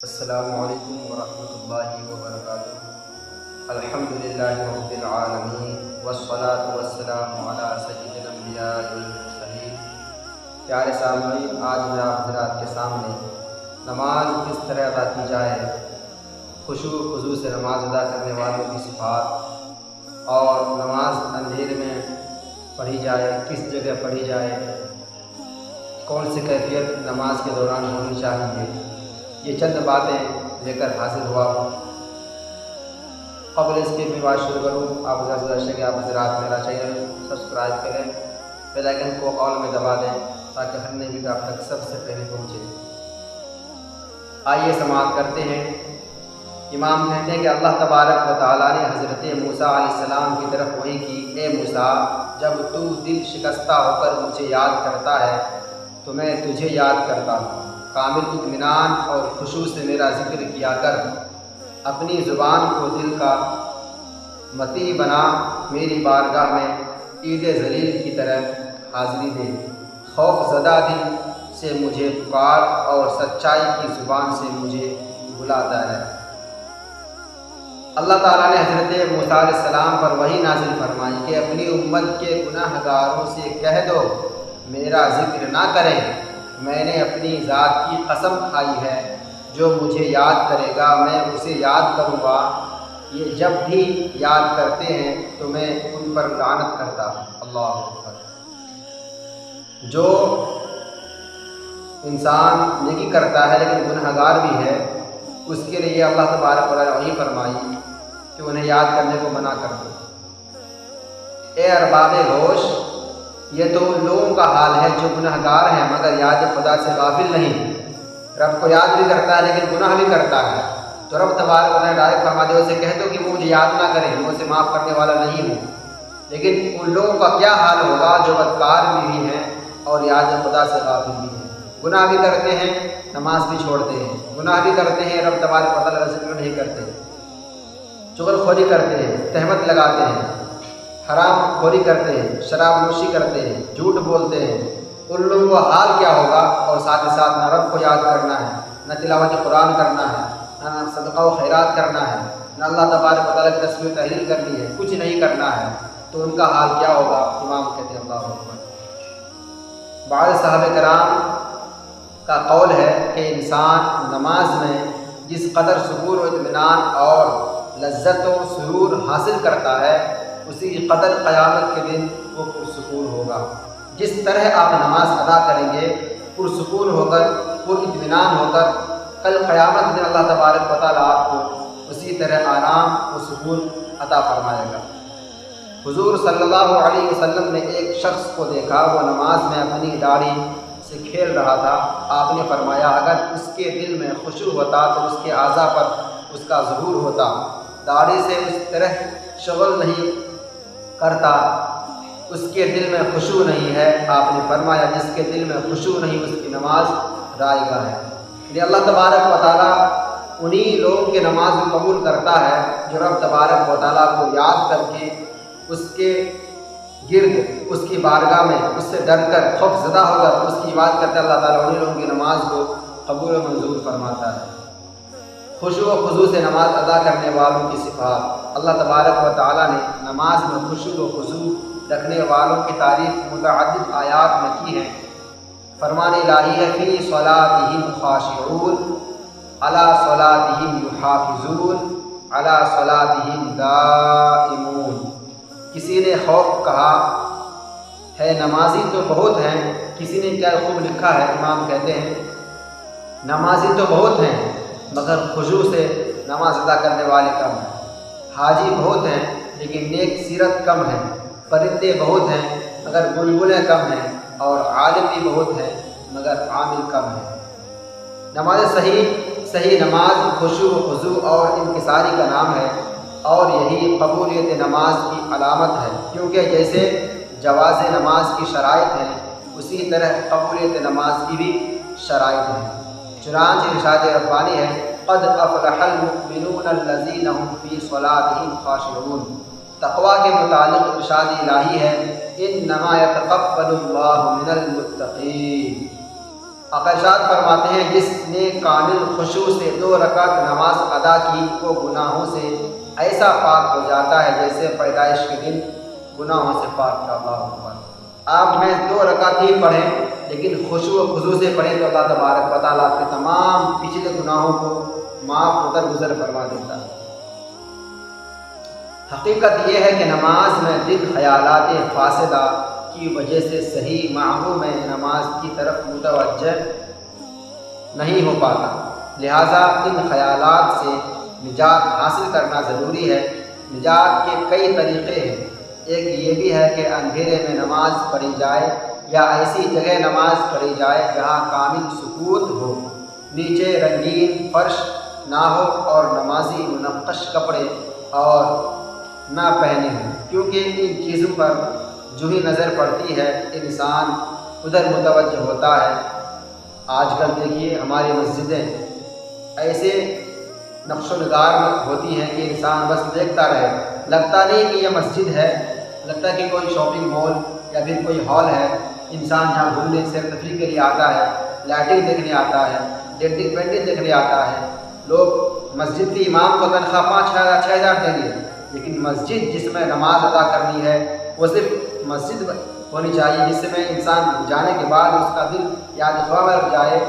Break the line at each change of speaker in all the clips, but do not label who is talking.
السلام علیکم ورحمۃ اللہ وبرکاتہ۔ الحمدللہ رب العالمین والصلاة والسلام علی سید الانبیاء والمرسلین۔ پیارے سامعین، آج میں آپ حضرات کے سامنے نماز کس طرح ادا کی جائے، خشوع و خضوع سے نماز ادا کرنے والوں کی صفات، اور نماز اندھیرے میں پڑھی جائے کس جگہ پڑھی جائے، کون سی کیفیت نماز کے دوران ہونی چاہیے، یہ چند باتیں لے کر حاضر ہوا ہوں۔ قبل اس کے بھی بات شروع کروں، آپ حضرات آپ حضرات میرا چینل سبسکرائب کریں، بیل آئیکن کو آل میں دبا دیں تاکہ ہر نئی ویڈیو آپ تک سب سے پہلے پہنچے۔ آئیے سماعت کرتے ہیں۔ امام کہتے ہیں کہ اللہ تبارک و تعالیٰ نے حضرت موسیٰ علیہ السلام کی طرف وحی کی، اے موسیٰ، جب تو دل شکستہ ہو کر مجھے یاد کرتا ہے تو میں تجھے یاد کرتا ہوں۔ کامل اطمینان اور خشوع سے میرا ذکر کیا کر، اپنی زبان کو دل کا مطیع بنا، میری بارگاہ میں عید ذلیل کی طرح حاضری دے۔ خوف زدہ دل سے مجھے پکار اور سچائی کی زبان سے مجھے بلاتا ہے۔ اللہ تعالیٰ نے حضرت موسیٰ علیہ السلام پر وحی نازل فرمائی کہ اپنی امت کے گناہ گاروں سے کہہ دو میرا ذکر نہ کریں، میں نے اپنی ذات کی قسم کھائی ہے، جو مجھے یاد کرے گا میں اسے یاد کروں گا، یہ جب بھی یاد کرتے ہیں تو میں ان پر لعنت کرتا ہوں۔ اللہ اکبر۔ جو انسان نیکی کرتا ہے لیکن گناہ گار بھی ہے، اس کے لیے اللہ تبارک و تعالیٰ نے وحی فرمائی کہ انہیں یاد کرنے کو منع کر دو۔ اے ارباب ہوش، یہ تو ان لوگوں کا حال ہے جو گناہ گار ہیں مگر یاد خدا سے غافل نہیں۔ رب کو یاد بھی کرتا ہے لیکن گناہ بھی کرتا ہے، تو رب تبارک و تعالیٰ ڈائریکٹ فرما دے، اسے کہہ دو کہ وہ مجھے یاد نہ کرے، میں اسے معاف کرنے والا نہیں ہوں۔ لیکن ان لوگوں کا کیا حال ہوگا جو بدکار بھی ہیں اور یاد خدا سے غافل بھی ہیں، گناہ بھی کرتے ہیں، نماز بھی چھوڑتے ہیں، گناہ بھی کرتے ہیں، رب تبارک و تعالیٰ کا ذکر نہیں کرتے، چغل خوری کرتے ہیں، تہمت لگاتے ہیں، حرام خوری کرتے ہیں، شراب نوشی کرتے ہیں، جھوٹ بولتے ہیں، ان لوگوں کا حال کیا ہوگا؟ اور ساتھ ہی ساتھ نہ رب کو یاد کرنا ہے، نہ تلاوت قرآن کرنا ہے، نہ صدقہ و خیرات کرنا ہے، نہ اللہ تبارک و تعالیٰ کی تسبیح و تحلیل کرنی ہے، کچھ نہیں کرنا ہے، تو ان کا حال کیا ہوگا؟ امام کہتے ہیں اللہ اکبر۔ بعض صحابہ کرام کا قول ہے کہ انسان نماز میں جس قدر سکون و اطمینان اور لذت و سرور حاصل کرتا ہے، اسی قدر قیامت کے دن وہ پرسکون ہوگا۔ جس طرح آپ نماز ادا کریں گے پرسکون ہو کر، پر اطمینان ہو کر، کل قیامت کے دن اللہ تبارک و تعالیٰ آپ کو اسی طرح آرام و سکون عطا فرمائے گا۔ حضور صلی اللہ علیہ وسلم نے ایک شخص کو دیکھا، وہ نماز میں اپنی داڑھی سے کھیل رہا تھا۔ آپ نے فرمایا اگر اس کے دل میں خشوع ہوتا تو اس کے اعضاء پر اس کا ظہور ہوتا۔ داڑھی سے اس طرح شغل نہیں کرتا، اس کے دل میں خشوع نہیں ہے۔ آپ نے فرمایا جس کے دل میں خشوع نہیں اس کی نماز رائگاں ہے۔ یعنی اللہ تبارک و تعالیٰ انہی لوگوں کی نماز قبول کرتا ہے جو رب تبارک و تعالیٰ کو یاد کر کے اس کے گرد، اس کی بارگاہ میں اس سے ڈر کر، خوف زدہ ہو کر اس کی عبادت کرتے، اللہ تعالیٰ انہی لوگوں کی نماز کو قبول و منظور فرماتا ہے۔ خشوع و خضوع سے نماز ادا کرنے والوں کی صفات، اللہ تبارک و تعالیٰ نے نماز میں خشوع و خضوع رکھنے والوں کی تعریف متعدد آیات میں کی ہے۔ فرمان الہی ہے فی صلاتہم خاشعون علی صلاتہم یحافظون علی صلاتہم دائمون۔ کسی نے خوف کہا ہے، نمازی تو بہت ہیں، کسی نے کیا خوب لکھا ہے، امام کہتے ہیں نمازی تو بہت ہیں مگر خشوع سے نماز ادا کرنے والے کم ہیں۔ حاجی بہت ہیں لیکن نیک سیرت کم ہے، پرندے بہت ہیں مگر بلبلیں کم ہیں، اور عالم بھی بہت ہیں مگر عامل کم ہیں۔ نماز صحیح نماز خشوع و خضوع اور انکساری کا نام ہے، اور یہی قبولیت نماز کی علامت ہے، کیونکہ جیسے جواز نماز کی شرائط ہیں اسی طرح قبولیت نماز کی بھی شرائط ہیں۔ چنانچہ ارشاد ربانی ہے قد افلح المؤمنون الذین هم فی صلاتہم خاشعون۔ تقویٰ کے متعلق ارشاد الہی ہے انما یتقبل اللہ من المتقین۔ آقا ارشاد فرماتے ہیں جس نے کامل خشوع سے 2 رکعت نماز ادا کی وہ گناہوں سے ایسا پاک ہو جاتا ہے جیسے پیدائش کے دن گناہوں سے پاک تھا۔ اللہ اکبر۔ آپ میں 2 رکعت ہی پڑھیں لیکن خشوع و خضوع سے پڑھیں تو اللہ تبارک و تعالیٰ آپ کے تمام پچھلے گناہوں کو معاف گزر فرما دیتا ہے۔ حقیقت یہ ہے کہ نماز میں دل خیالات فاسدہ کی وجہ سے صحیح معنوں میں نماز کی طرف متوجہ نہیں ہو پاتا، لہٰذا ان خیالات سے نجات حاصل کرنا ضروری ہے۔ نجات کے کئی طریقے ہیں۔ ایک یہ بھی ہے کہ اندھیرے میں نماز پڑھی جائے یا ایسی جگہ نماز پڑھی جائے جہاں کامل سکوت ہو، نیچے رنگین فرش نہ ہو اور نمازی منقش کپڑے اور نہ پہنے ہوں، کیونکہ ان چیزوں پر جو ہی نظر پڑتی ہے انسان ادھر متوجہ ہوتا ہے۔ آج کل دیکھیے ہماری مسجدیں ایسے نقش و نگار ہوتی ہیں کہ انسان بس دیکھتا رہے، لگتا نہیں کہ یہ مسجد ہے، لگتا ہے کہ کوئی شاپنگ مال یا پھر کوئی ہال ہے۔ انسان جہاں گھومنے سیر تفریح کے لیے آتا ہے، لائٹنگ دیکھنے آتا ہے، ڈیٹنگ پینٹنگ دیکھنے آتا ہے۔ لوگ مسجد کے امام کو تنخواہ 5,000 دیں گے، لیکن مسجد جس میں نماز ادا کرنی ہے وہ صرف مسجد ہونی چاہیے جس میں انسان جانے کے بعد اس کا دل یاد خواہ میں جائے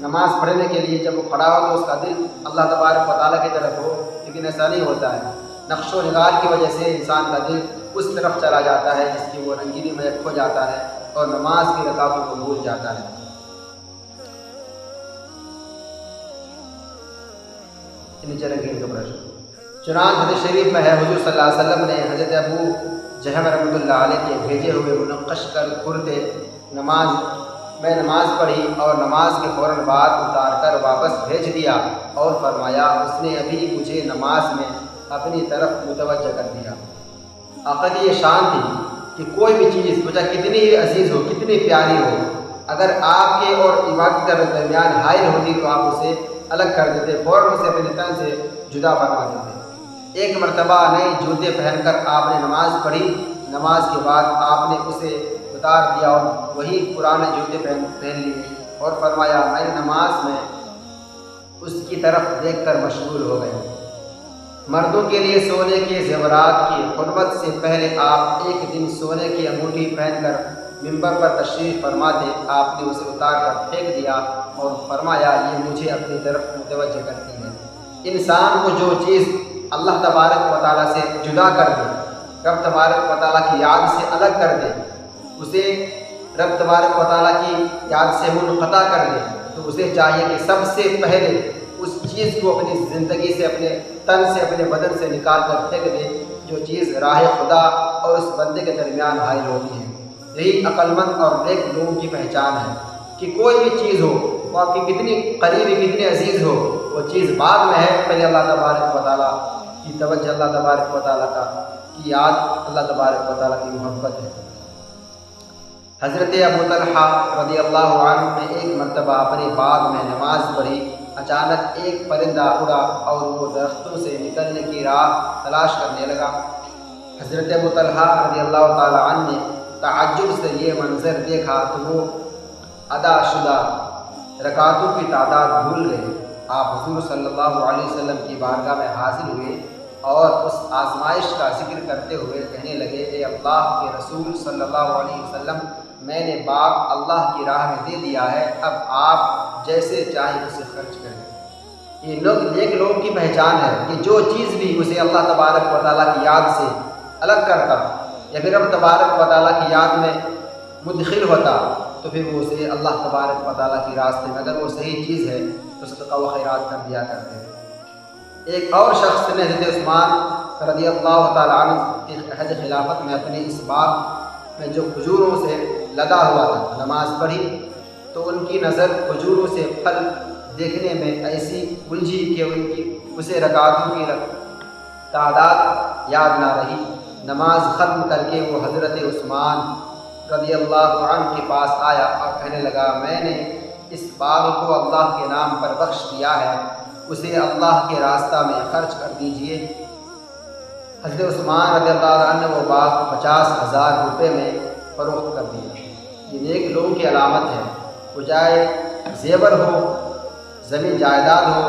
نماز پڑھنے کے لیے، جب وہ کھڑا ہو تو اس کا دل اللہ تبارک و تعالیٰ کی طرف ہو، لیکن ایسا نہیں ہوتا ہے۔ نقش و نگار کی وجہ سے انسان کا دل اس طرف چلا جاتا ہے جس کی وہ رنگینی میں کھو جاتا ہے اور نماز کی رکعتوں کو بھول جاتا ہے۔ چنانچہ حدیث شریف میں ہے حضور صلی اللہ علیہ وسلم نے حضرت ابو جہم رحمۃ اللہ علیہ کے بھیجے ہوئے منقش کرتے نماز پڑھی اور نماز کے فوراً بعد اتار کر واپس بھیج دیا اور فرمایا اس نے ابھی مجھے نماز میں اپنی طرف متوجہ کر دیا۔ آقا کی یہ شان تھی کہ کوئی بھی چیز مجھے کتنی عزیز ہو، کتنی پیاری ہو، اگر آپ کے اور عبادت کے درمیان حائل ہوتی تو آپ اسے الگ کر دیتے، فوراً اسے اپنے تن سے جدا فرما دیتے۔ ایک مرتبہ نئے جوتے پہن کر آپ نے نماز پڑھی، نماز کے بعد آپ نے اسے اتار دیا اور وہی پرانے جوتے پہن لیے اور فرمایا میں نماز میں اس کی طرف دیکھ کر مشغول ہو گئے۔ مردوں کے لیے سونے کے زیورات کی حرمت سے پہلے آپ ایک دن سونے کی انگوٹھی پہن کر ممبر پر تشریف فرما تھے، آپ نے اسے اتار کر پھینک دیا اور فرمایا یہ مجھے اپنی طرف متوجہ کرتی ہے۔ انسان کو جو چیز اللہ تبارک و تعالیٰ سے جدا کر دے، رب تبارک و تعالیٰ کی یاد سے الگ کر دے، اسے رب تبارک و تعالیٰ کی یاد سے منقطع کر دے، تو اسے چاہیے کہ سب سے پہلے اس چیز کو اپنی زندگی سے، اپنے تن سے، اپنے بدن سے نکال کر پھینک دے جو چیز راہ خدا اور اس بندے کے درمیان حائل ہوتی ہے۔ یہی عقل مند اور نیک لوگوں کی پہچان ہے کہ کوئی بھی چیز ہو وہ آپ کی کتنی قریبی، کتنی عزیز ہو، وہ چیز بعد میں ہے، پہلے اللہ تبارک و تعالیٰ کی توجہ، اللہ تبارک و تعالیٰ کی یاد، اللہ تبارک و تعالیٰ کی محبت ہے۔ حضرت ابو طلحہ رضی اللہ عنہ نے ایک مرتبہ اپنے باغ میں نماز پڑھی، اچانک ایک پرندہ اڑا اور وہ درختوں سے نکلنے کی راہ تلاش کرنے لگا۔ حضرت ابو طلحہ رضی اللہ تعالیٰ عنہ نے تعجب سے یہ منظر دیکھا تو وہ ادا شدہ رکعتوں کی تعداد بھول گئے۔ آپ حضور صلی اللہ علیہ وسلم کی بارگاہ میں حاضر ہوئے اور اس آزمائش کا ذکر کرتے ہوئے کہنے لگے اے اللہ کے رسول صلی اللہ علیہ وسلم، میں نے باغ اللہ کی راہ میں دے دیا ہے، اب آپ جیسے چاہیں اسے خرچ کریں۔ یہ ایک لوگ کی پہچان ہے کہ جو چیز بھی اسے اللہ تبارک و تعالیٰ کی یاد سے الگ کرتا یا پھر رب تبارک و تعالیٰ کی یاد میں مدخل ہوتا تو پھر وہ اسے اللہ تبارک و تعالیٰ کی راستے میں، اگر وہ صحیح چیز ہے تو صدقہ و خیرات کر دیا کرتے ہیں۔ ایک اور شخص نے حضرت عثمان رضی اللہ تعالیٰ عنہ کی عہد خلافت میں اپنے اس باغ میں جو کھجوروں سے لدا ہوا تھا نماز پڑھی تو ان کی نظر کھجوروں سے پھل دیکھنے میں ایسی الجھی کہ اسے رکعتوں کی تعداد یاد نہ رہی۔ نماز ختم کر کے وہ حضرت عثمان رضی اللہ عنہ کے پاس آیا اور کہنے لگا میں نے اس باغ کو اللہ کے نام پر بخش دیا ہے، اسے اللہ کے راستہ میں خرچ کر دیجئے۔ حضرت عثمان رضی اللہ عنہ نے وہ باغ 50,000 روپے میں فروخت کر دیا۔ یہ نیک لوگوں کی علامت ہے، بجائے زیور ہو، زمین جائیداد ہو،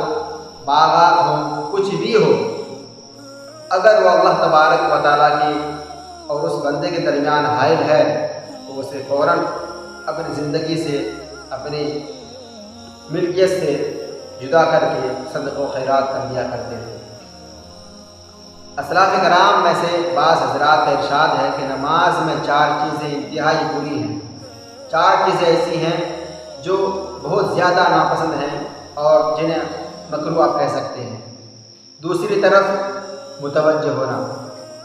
باغات ہو، کچھ بھی ہو، اگر وہ اللہ تبارک و تعالیٰ کی اور اس بندے کے درمیان حائل ہے تو اسے فوراً اپنی زندگی سے، اپنی ملکیت سے جدا کر کے صدقہ و خیرات کر دیا کرتے تھے۔ اسلاف کرام میں سے بعض حضرات کا ارشاد ہے کہ نماز میں 4 چیزیں انتہائی بری ہیں، 4 چیزیں ایسی ہیں جو بہت زیادہ ناپسند ہیں اور جنہیں مکروہ آپ کہہ سکتے ہیں۔ دوسری طرف متوجہ ہونا،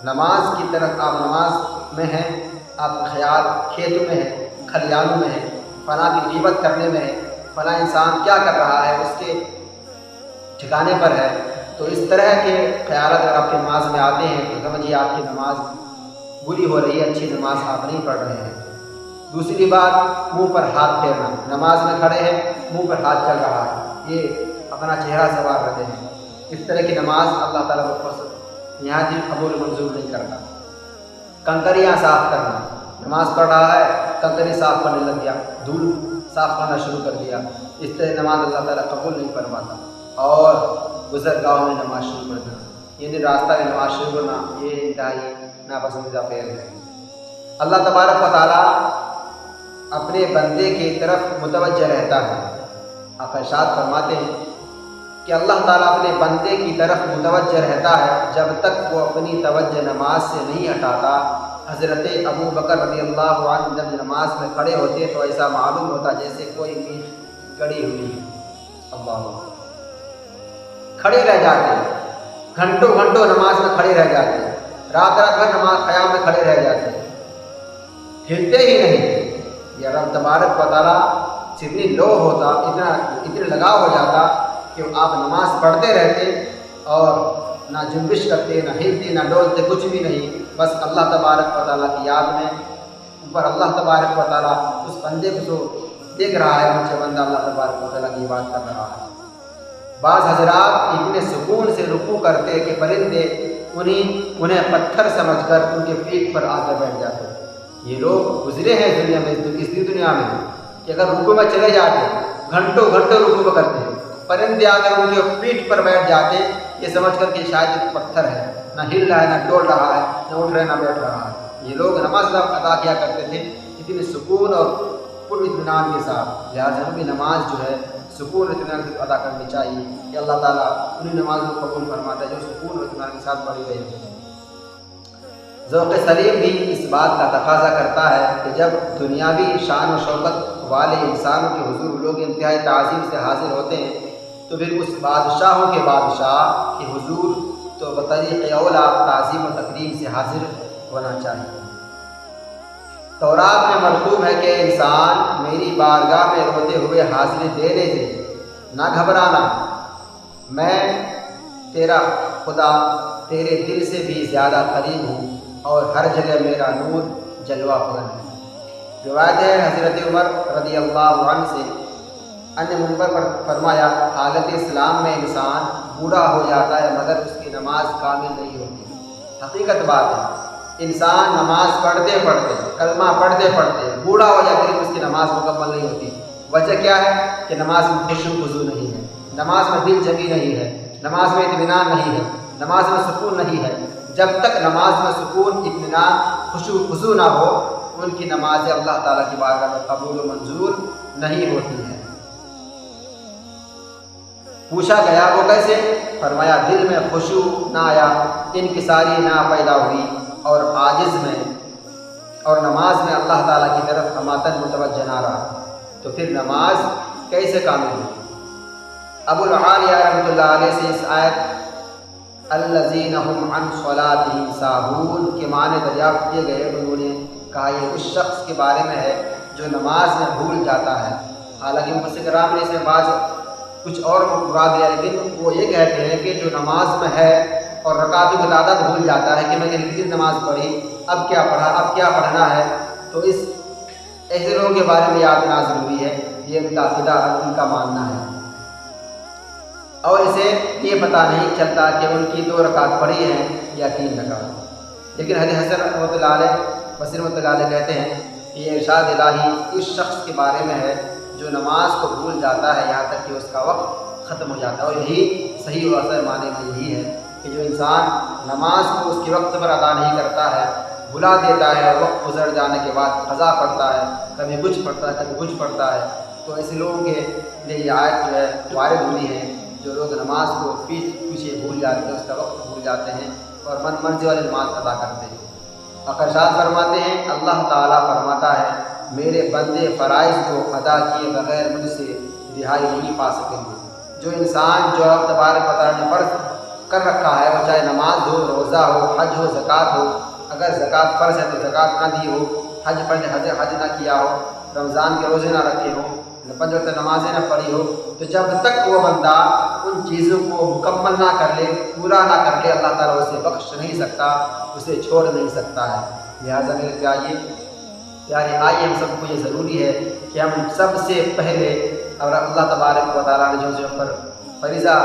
نماز کی طرف آپ نماز میں ہیں، آپ کا خیال کھیتوں میں ہے، کھلیانوں میں ہے، فلاں کی غیبت کرنے میں ہے، فلاں انسان کیا کر رہا ہے اس کے ٹھکانے پر ہے، تو اس طرح کے خیالات اگر آپ کی نماز میں آتے ہیں تو سمجھیے آپ کی نماز بری ہو رہی ہے، اچھی نماز آپ نہیں پڑھ رہے ہیں۔ دوسری بات، منہ پر ہاتھ پھیرنا، نماز میں کھڑے ہیں منہ پر ہاتھ چل رہا ہے، یہ اپنا چہرہ سنوار رہتے ہیں، اس طرح کی نماز اللہ تعالیٰ کو یہاں بھی قبول منظور نہیں کرتا۔ کنکریاں صاف کرنا، نماز پڑھ رہا ہے کنکری صاف کرنے لگ گیا، دھول صاف کرنا شروع کر دیا، اس طرح نماز اللہ تعالیٰ قبول نہیں فرماتا۔ اور گزرگاہوں میں نماز شروع کر دینا، یعنی راستہ میں نماز شروع کرنا، یہ انتہائی ناپسندیدہ فعل ہے۔ اللہ تبارک و تعالیٰ اپنے بندے کی طرف متوجہ رہتا ہے۔ آپ ارشاد فرماتے ہیں کہ اللہ تعالیٰ اپنے بندے کی طرف متوجہ رہتا ہے جب تک وہ اپنی توجہ نماز سے نہیں ہٹاتا۔ حضرت ابو بکر رضی اللہ عنہ جب نماز میں کھڑے ہوتے تو ایسا معلوم ہوتا جیسے کوئی میخ گڑی ہوئی ہے۔ اللہ کھڑے رہ جاتے، گھنٹوں گھنٹوں نماز میں کھڑے رہ جاتے، رات رات بھر نماز قیام میں کھڑے رہ جاتے، ہلتے ہی نہیں۔ یہ رب تبارک و تعالیٰ سے اتنی لو ہوتا، اتنا لگاؤ ہو جاتا کہ آپ نماز پڑھتے رہتے اور نہ جنبش کرتے، نہ ہلتے، نہ ڈولتے، کچھ بھی نہیں، بس اللہ تبارک و تعالیٰ کی یاد میں اوپر اللہ تبارک و تعالیٰ اس بندے کو جو دیکھ رہا ہے، مجھے بندہ اللہ تبارک و تعالیٰ کی بات کر رہا ہے۔ بعض حضرات اتنے سکون سے رکوع کرتے کہ پرندے انہیں پتھر سمجھ کر ان کے پیٹ پر آ کر بیٹھ جاتے۔ یہ لوگ گزرے ہیں دنیا میں، اس دنیا میں کہ اگر رکوع میں چلے جاتے گھنٹوں گھنٹوں رکوع کرتے، پرندے آ کر ان کے پیٹ پر بیٹھ جاتے، یہ سمجھ کر کہ شاید ایک پتھر ہے، نہ ہل رہا ہے، نہ ڈول رہا ہے، نہ اٹھ رہا ہے، نہ بیٹھ رہا ہے۔ یہ لوگ نماز ادا کیا کرتے تھے اتنے سکون اور پر اطمینان کے ساتھ، لہٰذا ہمیں نماز جو ہے سکون اور اطمینان سے ادا کرنی چاہیے کہ اللہ تعالیٰ انہیں نماز کو قبول فرماتا ہے جو سکون اور اطمینان کے ساتھ پڑھی گئی ہے۔ ذوق سلیم بھی اس بات کا تقاضا کرتا ہے کہ جب دنیاوی شان و شوکت والے انسانوں کے حضور لوگ انتہائی تعظیم سے حاضر ہوتے ہیں تو پھر اس بادشاہوں کے بادشاہ کے حضور تو بطریق اولا تعظیم و تکریم سے حاضر ہونا چاہیے۔ تورات میں مکتوب ہے کہ انسان میری بارگاہ میں روتے ہوئے حاضری دینے سے نہ گھبرانا، میں تیرا خدا تیرے دل سے بھی زیادہ قریب ہوں اور ہر جگہ میرا نور جلوہ فگن ہے۔ روایت ہے حضرت عمر رضی اللہ عنہ سے انہیں منبر پر فرمایا، حالت اسلام میں انسان بوڑھا ہو جاتا ہے مگر اس کی نماز کامل نہیں ہوتی۔ حقیقت بات ہے، انسان نماز پڑھتے پڑھتے، کلمہ پڑھتے پڑھتے بوڑھا ہو جاتا ہے، اس کی نماز مکمل نہیں ہوتی۔ وجہ کیا ہے کہ نماز میں خشوع خضوع نہیں ہے، نماز میں دل جمی نہیں ہے، نماز میں اطمینان نہیں ہے، نماز میں سکون نہیں ہے۔ جب تک نماز میں سکون، اطمینان، خشوع خضوع نہ ہو ان کی نمازیں اللہ تعالیٰ کی بارگاہ میں قبول و منظور نہیں ہوتی ہیں۔ پوچھا گیا وہ کیسے؟ فرمایا دل میں خشوع نہ آیا، انکساری نہ پیدا ہوئی اور عاجز میں اور نماز میں اللہ تعالیٰ کی طرف اماتن متوجہ نہ رہا تو پھر نماز کیسے کامل ہوئی؟ ابو العالیہ رحمۃ اللہ علیہ سے اس آیت الذین هم عن صلاتهم ساہون کے معنی دریافت کیے گئے۔ انہوں نے کہا یہ اس شخص کے بارے میں ہے جو نماز میں بھول جاتا ہے۔ حالانکہ مفسرین کرام نے اس میں بعض کچھ اور مراد لیا، لیکن وہ یہ کہتے ہیں کہ جو نماز میں ہے اور رکعتوں کی تعداد بھول جاتا ہے کہ میں نے کتنی نماز پڑھی، اب کیا پڑھا، اب کیا پڑھنا ہے، تو اس ایسے لوگوں کے بارے میں یاد کرنا ضروری ہے۔ یہ ان کا عقیدہ، ان کا ماننا ہے، اور اسے یہ پتہ نہیں چلتا کہ ان کی 2 رکعت پڑھی ہیں یا 3 رکعت۔ لیکن حضرت حسن رحمۃ اللہ علیہ، بصری رحمۃ اللہ علیہ کہتے ہیں کہ یہ ارشاد الہی اس شخص کے بارے میں ہے جو نماز کو بھول جاتا ہے یہاں تک کہ اس کا وقت ختم ہو جاتا ہے۔ اور یہی صحیح و اصل معنی میں یہی ہے کہ جو انسان نماز کو اس کے وقت پر ادا نہیں کرتا ہے، بھلا دیتا ہے اور وقت گزر جانے کے بعد قضا پڑتا ہے، کبھی کچھ پڑھتا ہے کبھی کچھ پڑھتا ہے، تو ایسے لوگوں کے لیے یہ آیت جو ہے وارد ہوئی ہے، جو لوگ نماز کو پیچھے بھول جاتے ہیں، اس کا وقت بھول جاتے ہیں اور من مرضی والی نماز ادا کرتے ہیں۔ ارشاد فرماتے ہیں، اللہ تعالیٰ فرماتا ہے میرے بندے فرائض کو ادا کیے بغیر مجھ سے رہائی نہیں پا سکیں گے۔ جو انسان جو اللہ تبارک و تعالیٰ نے فرض کر رکھا ہے، وہ چاہے نماز ہو، روزہ ہو، حج ہو، زکوٰۃ ہو، اگر زکوٰۃ فرض ہے تو زکوٰۃ نہ دی ہو، حج نہ کیا ہو، رمضان کے روزے نہ رکھے ہوں، 5 وقت نمازیں نہ پڑھی ہو، تو جب تک وہ بندہ ان چیزوں کو مکمل نہ کر لے، پورا نہ کر لے، اللہ تعالیٰ اسے بخش نہیں سکتا، اسے چھوڑ نہیں سکتا ہے۔ لہٰذا میرے پیارے آئیے ہم سب کو یہ ضروری ہے کہ ہم سب سے پہلے، اور اللہ تبارک و تعالیٰ نے جو پر فریضہ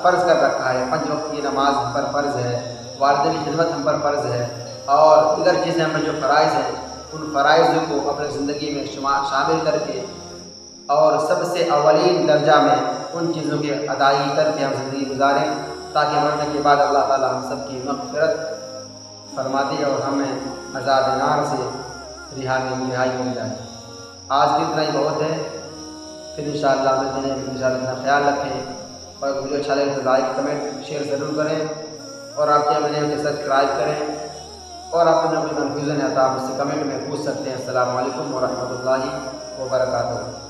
فرض کر رکھا ہے، 5 وقت کی نماز ہم پر فرض ہے، والدین کی خدمت ہم پر فرض ہے، اور دیگر چیزیں ہم پر جو فرائض ہیں، ان فرائض کو اپنے زندگی میں شامل کر کے اور سب سے اولین درجہ میں ان چیزوں کی ادائیگی کر کے ہم زندگی گزاریں، تاکہ مرنے کے بعد اللہ تعالیٰ ہم سب کی مغفرت فرما دے اور ہمیں عذاب نار سے رہائی مل جائے۔ آج بھی اتنا ہی بہت ہے، پھر انشاءاللہ ملتے ہیں، انشاءاللہ اپنا خیال رکھیں، اور ویڈیو اچھا لگے تو لائک کمنٹ شیئر ضرور کریں، اور آپ کے چینل کو سبسکرائب کریں، اور آپ کو کوئی کنفیوژن ہے تو آپ اس سے کمنٹ میں پوچھ سکتے ہیں۔ السلام علیکم ورحمۃ اللہ وبرکاتہ۔